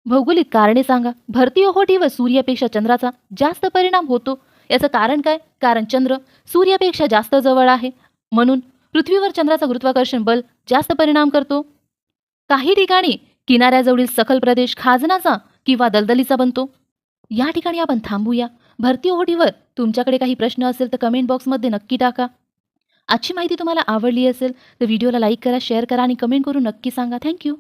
Speaker 1: भौगोलिक कारणे सांगा. भरती ओहोटीवर सूर्यापेक्षा चंद्राचा जास्त परिणाम होतो. याचं कारण काय? कारण चंद्र सूर्यापेक्षा जास्त जवळ आहे, म्हणून पृथ्वीवर चंद्राचा गुरुत्वाकर्षण बल जास्त परिणाम करतो. काही ठिकाणी किनाऱ्याजवळील सखल प्रदेश खाजनाचा किंवा दलदलीचा बनतो. या ठिकाणी आपण थांबूया. भरती ओहोटीवर तुमच्याकडे काही प्रश्न असेल तर कमेंट बॉक्समध्ये नक्की टाका. आजची माहिती तुम्हाला आवडली असेल तर व्हिडिओला लाईक करा, शेअर करा आणि कमेंट करून नक्की सांगा. थँक्यू.